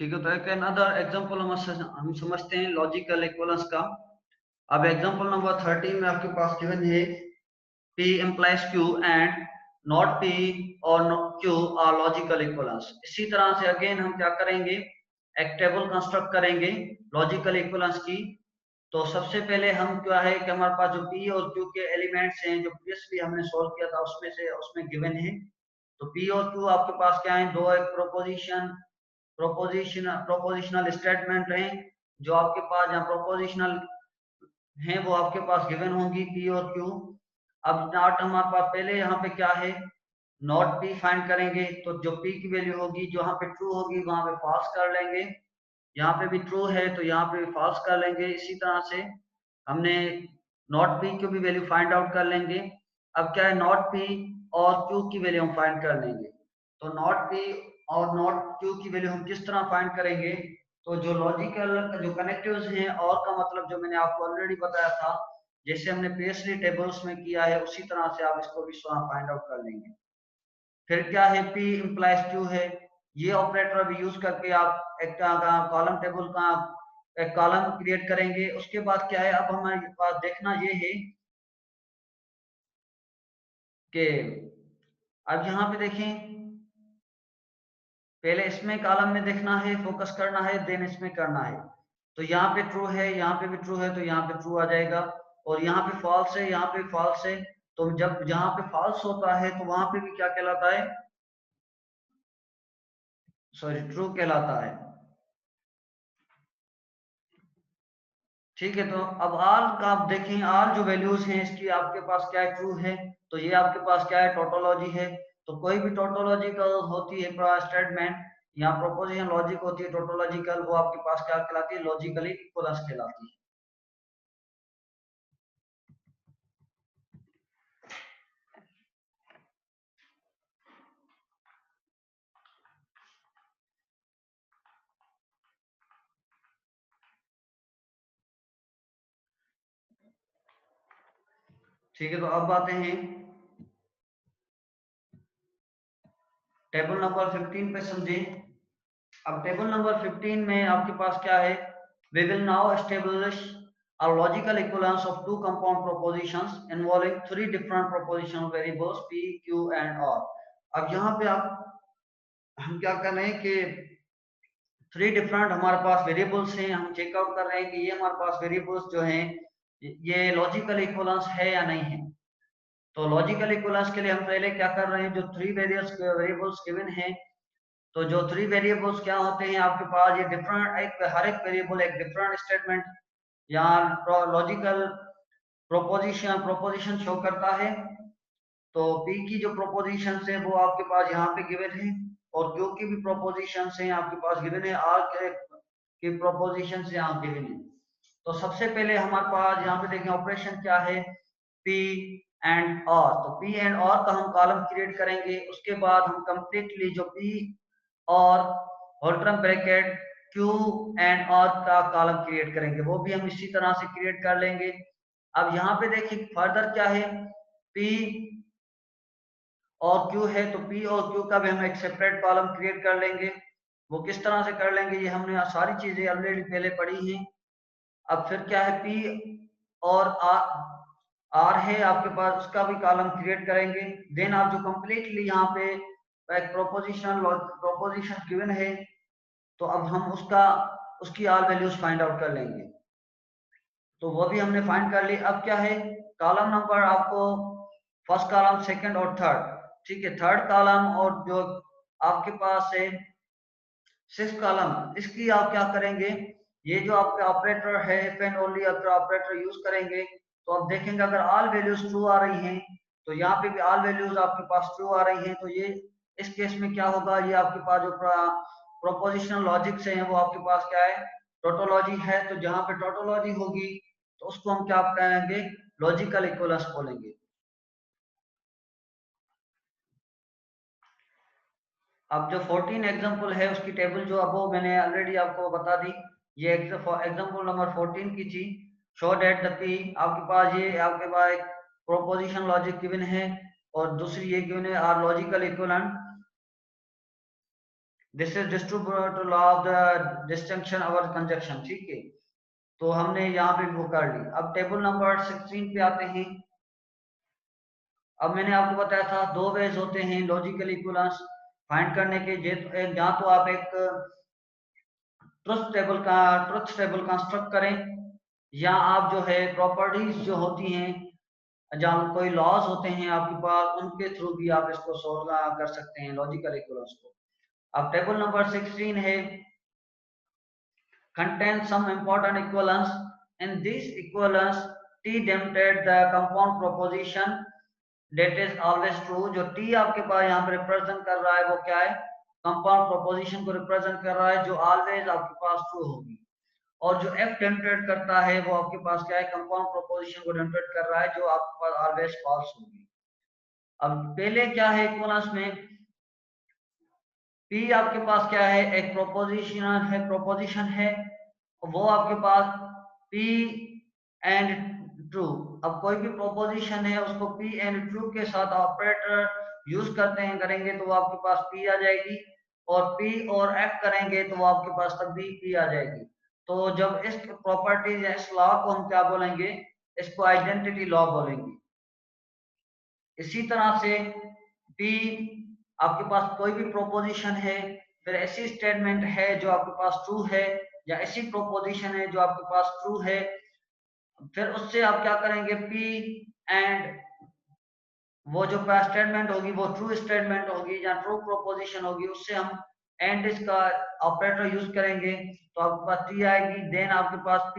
ठीक है, तो एक अनदर एग्जांपल हम समझते हैं लॉजिकल इक्विवेलेंस का। अब एग्जांपल नंबर 13 में आपके पास गिवन है P implies Q and not P और Q are logical equivalence। इसी तरह से अगेन हम क्या करेंगे, एक टेबल कंस्ट्रक्ट करेंगे लॉजिकल इक्विवेलेंस की। तो सबसे पहले हम क्या है कि हमारे पास जो P और Q के एलिमेंट्स हैं जो प्रीवियसली हमने सॉल्व किया था उसमें गिवन है। तो P और Q आपके पास क्या है, दो एक प्रोपोजिशनल स्टेटमेंट हैं जो आपके पास जहाँ प्रोपोजिशनल हैं वो आपके पास गिवन होंगी P और Q। अब नॉट हमारे पास पहले यहाँ पे क्या है, नॉट P फाइंड करेंगे। तो जो P की वैल्यू होगी जो यहाँ पे ट्रू होगी वहां पे फॉल्स कर लेंगे, यहाँ पे भी ट्रू है तो यहाँ पे भी फॉल्स कर लेंगे। इसी तरह से हमने नॉट P की भी वैल्यू फाइंड आउट कर लेंगे। अब क्या है, नॉट P और Q की वैल्यू हम फाइंड कर लेंगे। तो नॉट P और नॉट Q की वैल्यू हम किस तरह फाइंड करेंगे, तो जो लॉजिकल जो कनेक्टिव्स हैं और का मतलब जो मैंने आपको ऑलरेडी बताया था, जैसे हमने प्रीवियसली टेबल्स में किया है उसी तरह से आप इसको भी फाइंड आउट कर लेंगे। फिर क्या है, P इम्प्लाइज Q है, ये ऑपरेटर अभी यूज करके आप एक कॉलम टेबल का एक कॉलम क्रिएट करेंगे। उसके बाद क्या है, अब हमारे पास देखना ये है कि अब यहाँ पे देखें, पहले इसमें कॉलम में देखना है, फोकस करना है, देन इसमें करना है। तो यहाँ पे ट्रू है, यहाँ पे भी ट्रू है तो यहाँ पे ट्रू आ जाएगा, और यहाँ पे फॉल्स है, यहाँ पे फॉल्स है। तो जब जहाँ पे फॉल्स होता है तो वहां पे भी क्या कहलाता है, सॉरी ट्रू कहलाता है। ठीक है, तो अब आल का आप देखें, आल जो वैल्यूज हैं इसकी आपके पास क्या है, ट्रू है। तो ये आपके पास क्या है, टोटोलॉजी है। तो कोई भी टोटोलॉजिकल होती है स्टेटमेंट या प्रोपोजिशन लॉजिक होती है टोटोलॉजिकल, वो आपके पास क्या कहलाती है, लॉजिकली इक्विवेलेंस कहलाती है। ठीक है, तो अब आते हैं टेबल नंबर 15 पे समझें। अब टेबल नंबर 15 में आपके पास क्या है, we will now establish a logical equivalence of two compound propositions involving three different propositional variables p, q and r। अब यहाँ पे हम क्या कर रहे हैं कि थ्री डिफरेंट हमारे पास वेरिएबल्स हैं, हम चेकआउट कर रहे हैं कि ये हमारे पास वेरिएबल्स जो हैं ये लॉजिकल इक्विवेलेंस है या नहीं है। तो लॉजिकल इक्विवेलेंस के लिए हम पहले क्या कर रहे हैं, जो थ्री वेरिएबल्स गिवन हैं, तो जो थ्री वेरिएबल्स क्या होते हैं आपके पास, ये डिफरेंट हर एक वेरिएबल एक डिफरेंट स्टेटमेंट या लॉजिकल प्रोपोजिशन शो करता है। तो P की जो प्रोपोजिशन है वो आपके पास यहाँ पे गिवन है, और Q की भी प्रोपोजिशन है आपके पास गिवन है, R की प्रोपोजिशन यहाँ गिवन है। तो सबसे पहले हमारे पास यहाँ पे देखें ऑपरेशन क्या है, P एंड R। तो P एंड R का हम कॉलम क्रिएट करेंगे। उसके बाद हम कंप्लीटली जो P और होल्ट्रम ब्रैकेट Q एंड R का कॉलम क्रिएट करेंगे, वो भी हम इसी तरह से क्रिएट कर लेंगे। अब यहाँ पे देखिए फर्दर क्या है, P और Q है तो P और Q का भी हम एक सेपरेट कॉलम क्रिएट कर लेंगे। वो किस तरह से कर लेंगे, ये हमने सारी चीजें ऑलरेडी पहले पढ़ी हैं। अब फिर क्या है, P और R है आपके पास, उसका भी कॉलम क्रिएट करेंगे। देन आप जो कंप्लीटली यहाँ पे एक प्रोपोजिशन गिवन है, तो अब हम उसकी ऑल वैल्यूज फाइंड आउट कर लेंगे। तो वो भी हमने फाइंड कर ली। अब क्या है, कॉलम नंबर आपको फर्स्ट कॉलम, सेकंड और थर्ड, ठीक है, थर्ड कॉलम और जो आपके पास है सिक्स कॉलम, इसकी आप क्या करेंगे, ये जो आपके ऑपरेटर है if and only operator use करेंगे। तो आप देखेंगे अगर ऑल वैल्यूज ट्रू आ रही हैं तो यहाँ पे भी ऑल वैल्यूज आपके पास ट्रू आ रही हैं, तो ये इस केस में क्या होगा, ये आपके पास जो प्रोपोजिशनल लॉजिक से है वो आपके पास क्या है, टोटोलॉजी है। तो जहाँ पे टोटोलॉजी होगी तो उसको हम क्या कहेंगे, लॉजिकल इक्विवेलेंस बोलेंगे। अब जो 14 एग्जांपल है उसकी टेबल जो अब वो मैंने ऑलरेडी आपको बता दी, ये एग्जांपल नंबर 14 की थी। शो दैट द पी, आपके पास ये आपके पास एक प्रोपोजिशन लॉजिक गिवन है और दूसरी ये गिवन है are logical equivalent. This is distributive law of the distinction और कंजक्शन, ठीक है। तो हमने यहाँ पे वो कर ली। अब टेबल नंबर 16 पे आते हैं। अब मैंने आपको बताया था दो वेज होते हैं लॉजिकल इक्विवेलेंस फाइंड करने के। या तो आप एक ट्रुथ टेबल कंस्ट्रक्ट करें, या आप जो है प्रॉपर्टीज जो होती हैं, जहाँ कोई लॉज होते हैं आपके पास, उनके थ्रू भी आप इसको सोल्व कर सकते हैं लॉजिकल इक्विवेलेंस को। अब टेबल नंबर 16 है contains some important equivalence. In this equivalence, T denoted the compound proposition that is always true. जो T आपके पास यहाँ पे रिप्रेजेंट कर रहा है वो क्या है? कंपाउंड प्रोपोजिशन को रिप्रेजेंट कर रहा है जो ऑलवेज आपके पास ट्रू होगी। और जो F डेनोटेट करता है वो आपके पास क्या है? कंपाउंड प्रोपोजिशन को डेनोटेट कर रहा है जो आपके पास ऑलवेज फॉल्स होगी। अब पहले क्या है इक्विवेलेंस में, P आपके पास क्या है? एक प्रोपोजिशन है, वो आपके पास P एंड ट्रू। अब कोई भी प्रोपोजिशन है उसको P एंड ट्रू के साथ ऑपरेटर यूज करेंगे तो वो आपके पास P आ जाएगी, और P और F करेंगे तो वो आपके पास तब भी P आ जाएगी। तो जब इस प्रॉपर्टीज या इस लॉ को हम क्या बोलेंगे? इसको आइडेंटिटी लॉ बोलेंगे। इसी तरह से P आपके पास कोई भी प्रोपोजिशन है, फिर ऐसी स्टेटमेंट है जो आपके पास ट्रू है, या ऐसी प्रोपोजिशन है जो आपके पास ट्रू है, फिर उससे आप क्या करेंगे? P एंड वो जो स्टेटमेंट होगी वो ट्रू स्टेटमेंट होगी या ट्रू प्रोपोजिशन होगी, उससे हम एंड इसका ऑपरेटर यूज करेंगे तो आपके पास T आएगी। देन आपके पास P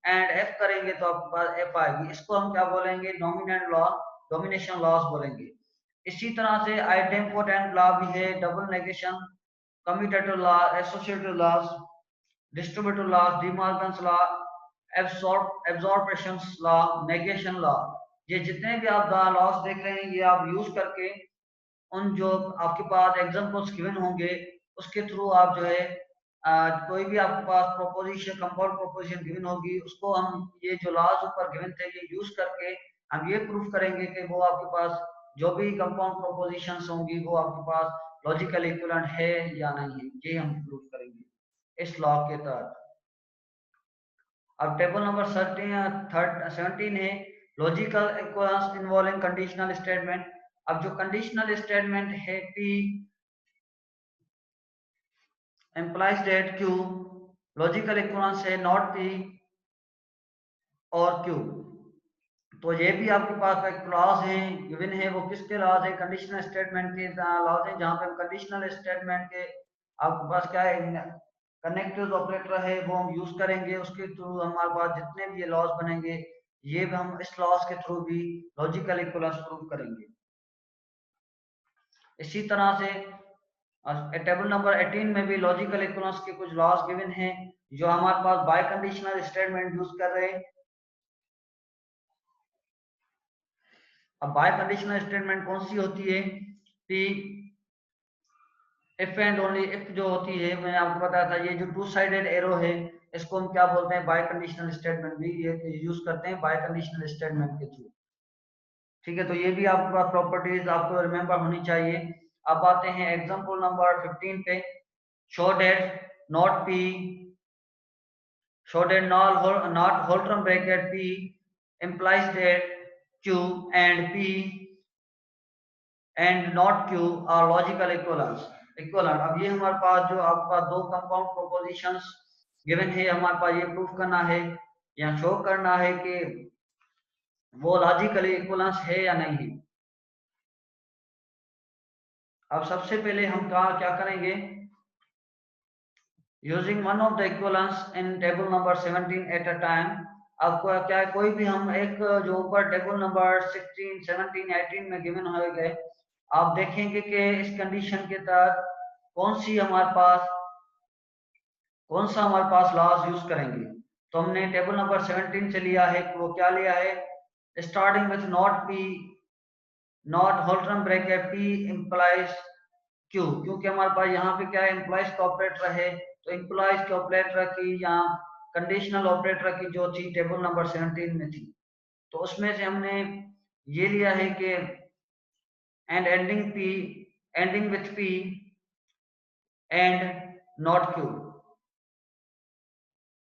एंड F करेंगे तो आपके पास F आएगी। इसको हम क्या बोलेंगे? डोमिनेशन लॉस बोलेंगे। इसी तरह से आइडेम्पोटेंट लॉ भी है, double negation, commutative law, associative loss, distributive law, De Morgan's law, absorption law, negation law. ये जितने भी आप लॉस देख रहे हैं ये आप यूज करके उन जो आपके पास एग्जांपल्स गिवन होंगे उसके थ्रू आप जो है कोई भी आपके पास प्रोपोजिशन, कंपाउंड प्रोपोजिशन गिवन होगी, उसको हम ये जो लॉज ऊपर गिवन थे ये यूज करके हम ये प्रूफ करेंगे कि वो आपके पास जो भी कंपाउंड प्रोपोजिशंस होंगी वो आपके पास लॉजिकल इक्विवेलेंट है या नहीं है, ये हम प्रूफ करेंगे इस लॉ के तहत। अब टेबल नंबर 17 है logical equivalence involving conditional statement. अब जो कंडीशनल स्टेटमेंट है P implies that Q logical equivalence है नॉट P और Q। तो ये भी आपके पास एक क्लॉज है गिवन है, वो किसके लॉज है? कंडीशनल स्टेटमेंट के लॉज है, जहां पे हम कंडीशनल स्टेटमेंट के आपके पास क्या है? कनेक्टिव ऑपरेटर है वो हम यूज करेंगे, उसके थ्रू हमारे पास जितने भी ये लॉज बनेंगे ये भी हम इस लॉज के थ्रू भी लॉजिकल इक्विवेलेंस प्रूव करेंगे। इसी तरह से टेबल नंबर 18 में भी लॉजिकल इक्विवेलेंस के कुछ लॉज गिवन हैं जो हमारे पास बाय कंडीशनल स्टेटमेंट यूज कर रहे हैं। अब बाय कंडीशनल स्टेटमेंट कौन सी होती है? कि इफ एंड ओनली इफ जो होती है, मैंने आपको बताया था ये जो टू साइडेड एरो है इसको हम क्या बोलते हैं? बाय कंडीशनल स्टेटमेंट भी ये यूज करते हैं बाय कंडीशनल स्टेटमेंट के थ्रू। ठीक है, तो ये भी आपके पास प्रॉपर्टीज आपको रिमेंबर होनी चाहिए। अब आते हैं एग्जांपल नंबर 15 पे। Show that not P show that not Holtram bracket P implies that Q and P and not Q are logical equivalents. अब ये हमारे पास जो आपके पास दो कंपाउंड प्रोपोजिशंस गिवन है, हमारे पास ये प्रूफ करना है या शो करना है कि वो लॉजिकली इक्विवेलेंस है या नहीं है। अब सबसे पहले हम क्या करेंगे? Using one of the equivalence in table number 17 at a time. आपको क्या है? कोई भी हम एक जो ऊपर टेबल नंबर 16, 17, 18 में गिवन हो गए, आप देखेंगे कि इस कंडीशन के तहत कौन सा हमारे पास लॉज यूज करेंगे। तो हमने टेबल नंबर 17 से लिया है, वो क्या लिया है? Starting with not P not whole term bracket P implies Q, क्योंकि हमारे पास यहाँ पे क्या है? इंप्लाइज का ऑपरेटर है, तो इंप्लाइज के ऑपरेटर की यहाँ कंडीशनल ऑपरेटर की जो थी टेबल नंबर 17 में थी, तो उसमें से हमने ये लिया है कि and ending with P and not Q.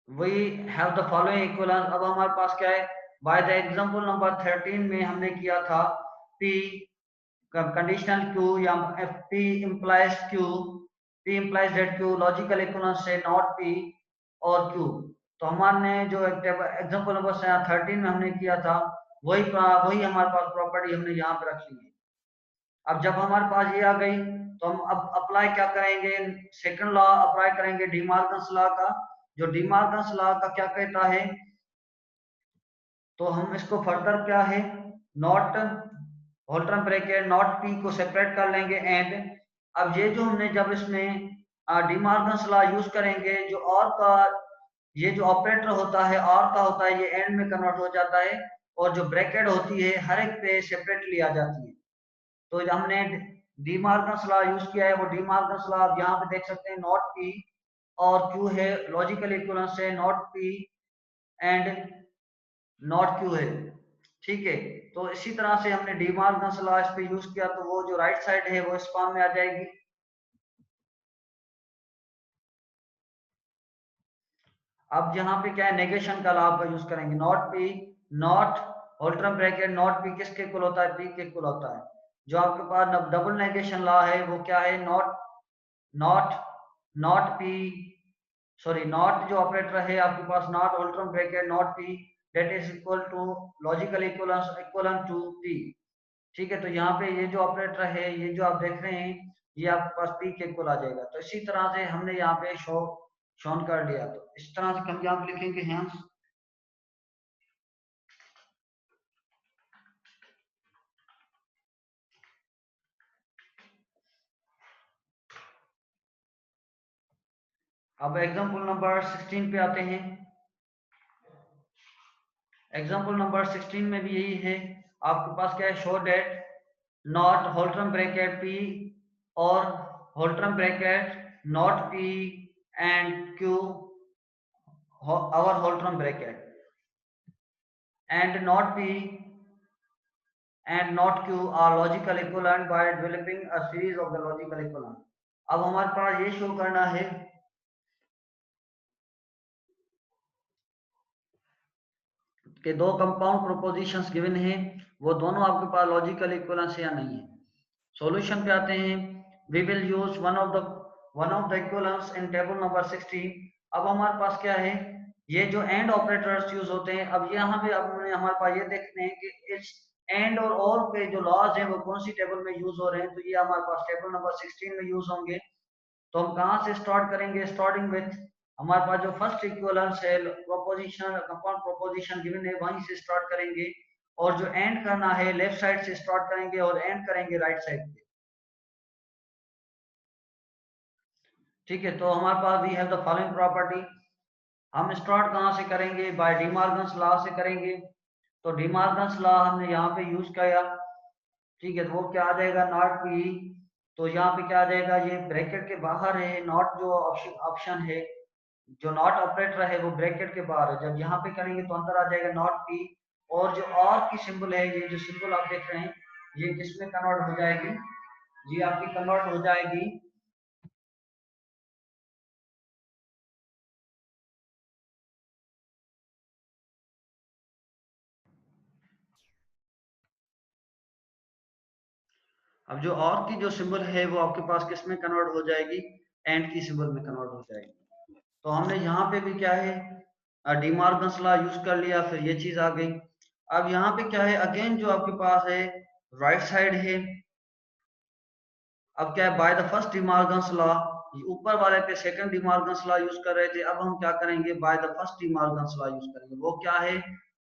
We have the following equivalence. अब हमारे पास क्या है, बाय द एग्जांपल नंबर 13 में हमने किया था P कंडीशनल Q या P implies Q, P implies that Q logical equivalence से नॉट P और Q। तो हमने जो एग्जांपल नंबर 13 में हमने किया था वही हमारे पास प्रॉपर्टी हमने यहाँ पे रख ली है। अब जब हमारे पास ये आ गई तो हम अब अप्लाई क्या करेंगे, सेकंड लॉ अप्लाई करेंगे डी मॉर्गन्स लॉ का। जो डी मॉर्गन्स लॉ का क्या कहता है, तो हम इसको फर्दर क्या है, not whole term bracket not P को सेपरेट कर लेंगे एंड। अब ये जो हमने जब इसमें डी मॉर्गन्स लॉ यूज करेंगे, जो और का ये जो ऑपरेटर होता है और का होता है, ये एंड में कन्वर्ट हो जाता है और जो ब्रैकेट होती है हर एक पे सेपरेटली आ जाती है। तो जो हमने डी मॉर्गन्स लॉ यूज किया है वो डी मॉर्गन्स लॉ आप यहाँ पे देख सकते हैं, नॉट पी और क्यू है लॉजिकल इक्विवेलेंस है not P and not Q है। ठीक है, तो इसी तरह से हमने डी मॉर्गन्स लॉ इस पे यूज किया तो वो जो राइट साइड है वो इस फॉर्म में आ जाएगी। अब यहाँ पे क्या है, नेगेशन का लॉ का यूज करेंगे, not P not whole term bracket not P किसके इक्वल होता है, पी के इक्वल होता है। जो आपके पास डबल नेगेशन लॉ है वो क्या है, not not not P sorry not जो ऑपरेटर है आपके पास not whole term bracket not P that is equal to logical equivalence equivalent to P. ठीक है, तो यहाँ पे ये जो ऑपरेटर है ये जो आप देख रहे हैं ये आपके पास पी के इक्वल आ जाएगा। तो इसी तरह से हमने यहाँ पे शोन कर लिया। तो इस तरह से हम यहाँ पे लिखेंगे हैंस। अब एग्जांपल नंबर 16 पे आते हैं। एग्जांपल नंबर 16 में भी यही है, आपके पास क्या है, show that not whole term bracket P और whole term bracket not P and Q our whole term bracket and not p and not q are logical equivalent by developing a series of the logical equivalent। अब हमारे पास ये show करना है कि दो compound propositions given हैं, वो दोनों आपके पास लॉजिकल इक्विवेलेंस है या नहीं है। सॉल्यूशन पे आते हैं। We will use one of the equivalence in table number 16। अब हमारे पास क्या है, ये जो एंड ऑपरेटर्स यूज होते हैं। अब यहाँ पे हमारे पास ये देखते हैं कि इस एंड और के जो लॉज हैं वो कौन सी टेबल में यूज हो रहे हैं। तो ये हमारे पास टेबल नंबर 16 में यूज होंगे। तो हम कहाँ से स्टार्ट करेंगे, स्टार्टिंग विथ हमारे पास जो फर्स्ट इक्विवेलेंस है प्रोपोजिशन कंपाउंड प्रोपोजिशन गिवन है वहीं से स्टार्ट करेंगे और जो एंड करना है लेफ्ट साइड से स्टार्ट करेंगे और एंड करेंगे राइट साइड पे। ठीक है, तो हमारे पास we have the following property. हम स्टार्ट कहाँ से करेंगे, बाय डी मॉर्गन्स लॉ से करेंगे। तो डी मॉर्गन्स लॉ हमने यहाँ पे यूज किया। ठीक है, तो वो क्या आ जाएगा, नॉट पी। तो यहाँ पे क्या आ जाएगा, ये ब्रैकेट के बाहर है, नॉट जो ऑप्शन है जो नॉट ऑपरेटर है वो ब्रैकेट के बाहर है। जब यहाँ पे करेंगे तो अंदर आ जाएगा नॉट पी और जो और की सिंबल है, ये जो सिंबल आप देख रहे हैं ये किसमें कन्वर्ट हो जाएगी, ये आपकी कन्वर्ट हो जाएगी अब जो और की जो सिंबल है वो आपके पास किस में कन्वर्ट हो जाएगी, एंड की सिंबल में कन्वर्ट हो जाएगी। तो हमने यहाँ पे भी क्या है डी मॉर्गन्स लॉ यूज कर लिया, फिर ये चीज आ गई। अब यहाँ पे क्या है, अगेन जो आपके पास है राइट साइड है। अब क्या है, by the first D Morgan's law, ऊपर वाले पे second D Morgan's law use कर रहे थे, अब हम क्या करेंगे, by the first D Morgan's law use करेंगे। वो क्या है,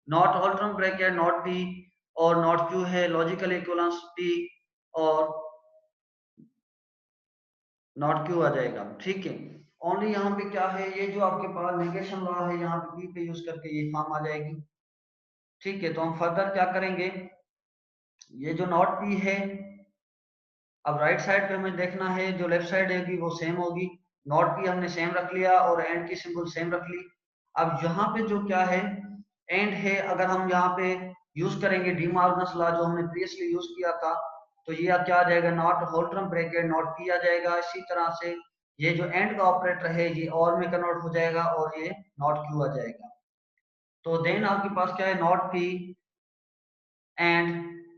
not whole term bracket not P और नॉट क्यू है लॉजिकल इक्विवेलेंस पी और नॉट क्यू आ जाएगा। ठीक है, ओनली यहाँ पे क्या है, ये जो आपके पास नेगेशन लॉ है यहाँ पे पी पे यूज करके ये फॉर्म आ जाएगी। ठीक है, तो हम फर्दर क्या करेंगे, ये जो नॉट पी है अब राइट साइड पे हमें देखना है, जो लेफ्ट साइड होगी वो सेम होगी। नॉट पी हमने सेम रख लिया और एंड की सिंबल सेम रख ली। अब यहाँ पे जो क्या है एंड है, अगर हम यहाँ पे यूज करेंगे डी मॉर्गन्स लॉ जो हमने प्रीवियसली यूज किया था, तो ये क्या आ जाएगा, not whole term bracket not P आ जाएगा। इसी तरह से ये जो एंड का ऑपरेटर है ये और में कन्वर्ट हो जाएगा और ये नॉट क्यू आ जाएगा। तो देन आपके पास क्या है, नॉट पी एंड,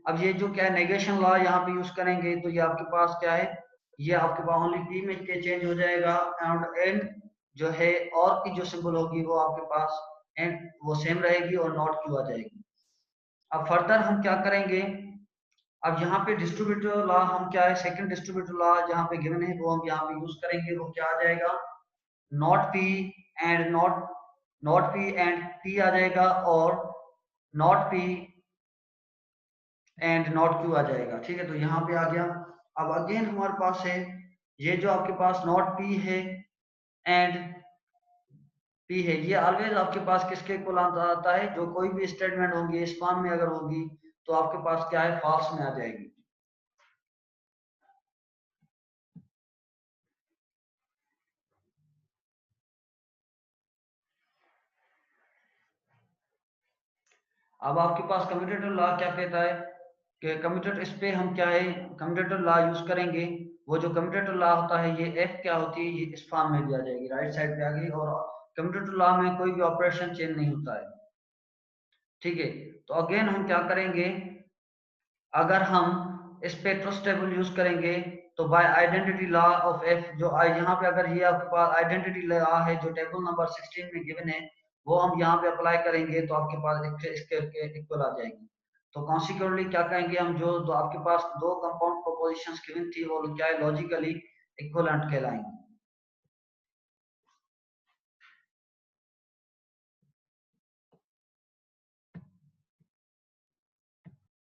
अब ये जो क्या है नेगेशन लॉ यहाँ पे यूज करेंगे, तो ये आपके पास क्या है, ये आपके पास ओनली पी में के चेंज हो जाएगा एंड जो है और की जो सिंबल होगी वो आपके पास एंड वो सेम रहेगी और नॉट क्यू आ जाएगी। अब फर्दर हम क्या करेंगे, अब यहाँ पे डिस्ट्रीब्यूटिव लॉ हम क्या है, सेकंड डिस्ट्रीब्यूटिव लॉ जहाँ पे गिवन है वो हम यहाँ पे यूज करेंगे। वो क्या आ जाएगा, not P and not P and P आ जाएगा और not P and not Q आ जाएगा। ठीक है, तो यहाँ पे आ गया। अब अगेन हमारे पास है ये जो आपके पास नॉट पी है एंड पी है, ये ऑलवेज आपके पास किसके इक्वल आता है, जो कोई भी स्टेटमेंट होंगी स्पान में अगर होगी तो आपके पास क्या है, फॉल्स में आ जाएगी। अब आपके पास कम्यूटेटिव लॉ क्या कहता है कि कम्यूटेटिव, इस पे हम क्या है कम्यूटेटिव लॉ यूज करेंगे। वो जो कम्यूटेटिव लॉ होता है, ये एफ क्या होती है, ये इस फॉर्म में भी आ जाएगी, राइट साइड पे आ गई। और कम्यूटेटिव लॉ में कोई भी ऑपरेशन चेंज नहीं होता है। ठीक है, तो अगेन हम क्या करेंगे, अगर हम इस पे ट्रस्ट टेबल यूज करेंगे तो by identity law of F, जो यहाँ पे अगर ये आपके पास आइडेंटिटी लॉ है जो टेबल नंबर 16 में गिवन है, वो हम यहाँ पे अप्लाई करेंगे तो आपके पास इसके इक्वल आ जाएगी। तो कॉन्सिक्वेंटली क्या कहेंगे हम, जो आपके पास दो कंपाउंड प्रोपोजिशंस गिवन थी वो क्या है, लॉजिकली इक्वलेंट कहलाएंगे।